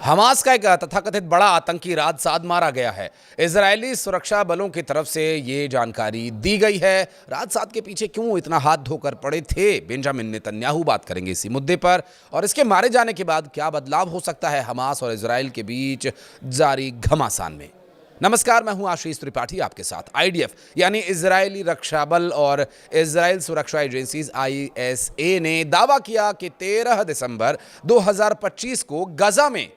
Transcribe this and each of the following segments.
Hamas का एक तथाकथित बड़ा आतंकी रात साद मारा गया है। इजरायली सुरक्षा बलों की तरफ से ये जानकारी दी गई है। रात साद के पीछे क्यों इतना हाथ धोकर पड़े थे बेंजामिन नेतन्याहू, बात करेंगे इसी मुद्दे पर। और इसके मारे जाने के बाद क्या बदलाव हो सकता है हमास और इजरायल के बीच जारी घमासान में। नमस्कार, मैं हूं आशीष त्रिपाठी आपके साथ। आईडीएफ यानी इजरायली रक्षा बल और इजरायल सुरक्षा एजेंसी ISA ने दावा किया कि 13 दिसंबर 2025 को गजा में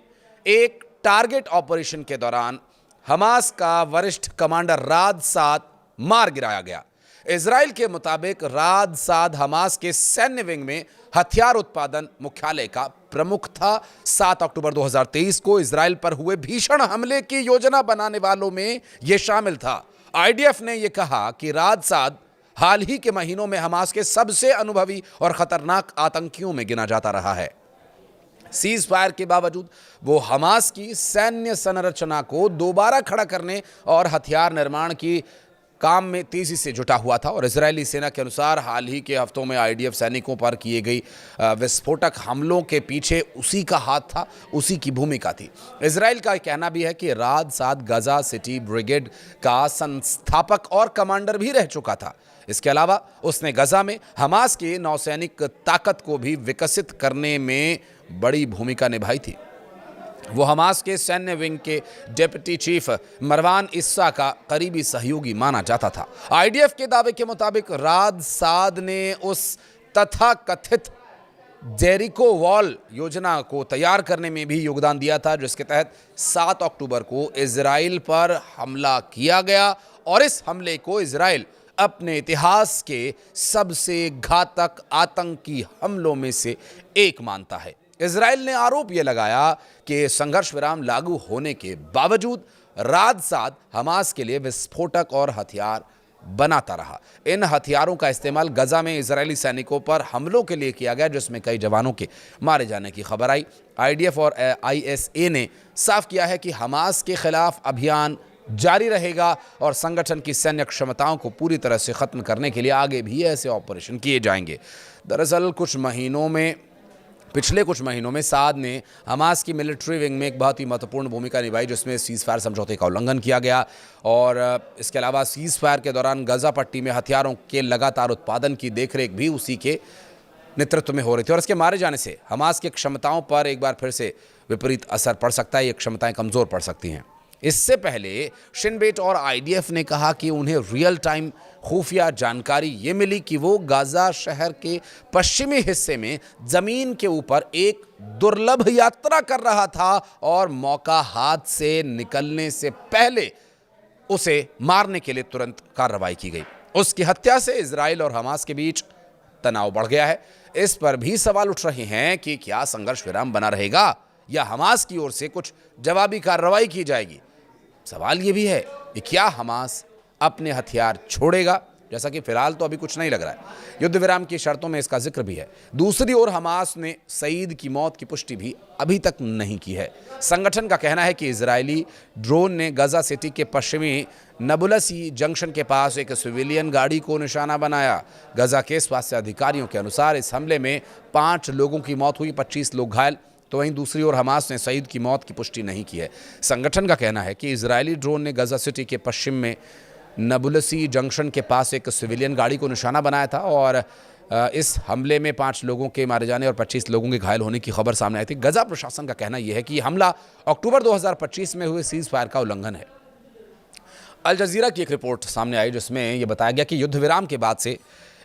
एक टारगेट ऑपरेशन के दौरान हमास का वरिष्ठ कमांडर राद साद मार गिराया गया। इजरायल के मुताबिक राद साद हमास के सैन्य विंग में हथियार उत्पादन मुख्यालय का प्रमुख था। 7 अक्टूबर 2023 को इजरायल पर हुए भीषण हमले की योजना बनाने वालों में यह शामिल था। आईडीएफ ने यह कहा कि राद साद हाल ही के महीनों में हमास के सबसे अनुभवी और खतरनाक आतंकियों में गिना जाता रहा है। सीज फायर के बावजूद वो हमास की सैन्य संरचना को दोबारा खड़ा करने और हथियार निर्माण की काम में तेजी से जुटा हुआ था। और इजरायली सेना के अनुसार हाल ही के हफ्तों में आईडीएफ सैनिकों पर किए गई विस्फोटक हमलों के पीछे उसी का हाथ था, उसी की भूमिका थी। इजरायल का कहना भी है कि राद साद गजा सिटी ब्रिगेड का संस्थापक और कमांडर भी रह चुका था। इसके अलावा उसने गजा में हमास की नौसैनिक ताकत को भी विकसित करने में बड़ी भूमिका निभाई थी। वो हमास के सैन्य विंग के डिप्टी चीफ मरवान इस्सा का करीबी सहयोगी माना जाता था। आईडीएफ के दावे के मुताबिक राद साद ने उस तथाकथित जेरिको वॉल योजना को तैयार करने में भी योगदान दिया था, जिसके तहत 7 अक्टूबर को इजराइल पर हमला किया गया। और इस हमले को इजराइल अपने इतिहास के सबसे घातक आतंकी हमलों में से एक मानता है। इजराइल ने आरोप यह लगाया कि संघर्ष विराम लागू होने के बावजूद राद साद हमास के लिए विस्फोटक और हथियार बनाता रहा। इन हथियारों का इस्तेमाल गजा में इजरायली सैनिकों पर हमलों के लिए किया गया, जिसमें कई जवानों के मारे जाने की खबर आई। आईडीएफ और ISA ने साफ किया है कि हमास के खिलाफ अभियान जारी रहेगा और संगठन की सैन्य क्षमताओं को पूरी तरह से खत्म करने के लिए आगे भी ऐसे ऑपरेशन किए जाएंगे। दरअसल पिछले कुछ महीनों में साद ने हमास की मिलिट्री विंग में एक बहुत ही महत्वपूर्ण भूमिका निभाई, जिसमें सीज फायर समझौते का उल्लंघन किया गया। और इसके अलावा सीज फायर के दौरान गजा पट्टी में हथियारों के लगातार उत्पादन की देखरेख भी उसी के नेतृत्व में हो रही थी। और इसके मारे जाने से हमास की क्षमताओं पर एक बार फिर से विपरीत असर पड़ सकता है। ये क्षमताएं कमज़ोर पड़ सकती हैं। इससे पहले शिन बेट और आईडीएफ ने कहा कि उन्हें रियल टाइम खुफिया जानकारी ये मिली कि वो गाजा शहर के पश्चिमी हिस्से में जमीन के ऊपर एक दुर्लभ यात्रा कर रहा था और मौका हाथ से निकलने से पहले उसे मारने के लिए तुरंत कार्रवाई की गई। उसकी हत्या से इजराइल और हमास के बीच तनाव बढ़ गया है। इस पर भी सवाल उठ रहे हैं कि क्या संघर्ष विराम बना रहेगा या हमास की ओर से कुछ जवाबी कार्रवाई की जाएगी। सवाल ये भी है कि क्या हमास अपने हथियार छोड़ेगा, जैसा कि फिलहाल तो अभी कुछ नहीं लग रहा है। युद्ध विराम की शर्तों में इसका जिक्र भी है। दूसरी ओर हमास ने सईद की मौत की पुष्टि भी अभी तक नहीं की है। संगठन का कहना है कि इजरायली ड्रोन ने गजा सिटी के पश्चिमी नबुलसी जंक्शन के पास एक सिविलियन गाड़ी को निशाना बनाया। गजा के स्वास्थ्य अधिकारियों के अनुसार इस हमले में 5 लोगों की मौत हुई, 25 लोग घायल। तो वहीं दूसरी ओर हमास ने सईद की मौत की पुष्टि नहीं की है। संगठन का कहना है कि इजरायली ड्रोन ने गजा सिटी के पश्चिम में नबुलसी जंक्शन के पास एक सिविलियन गाड़ी को निशाना बनाया था और इस हमले में 5 लोगों के मारे जाने और 25 लोगों के घायल होने की खबर सामने आई थी। गजा प्रशासन का कहना यह है कि हमला अक्टूबर 2025 में हुए सीज फायर का उल्लंघन है। अल जजीरा की एक रिपोर्ट सामने आई, जिसमें यह बताया गया कि युद्ध विराम के बाद से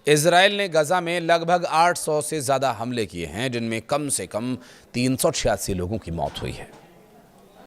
इजराइल ने गजा में लगभग 800 से ज़्यादा हमले किए हैं, जिनमें कम से कम 386 लोगों की मौत हुई है।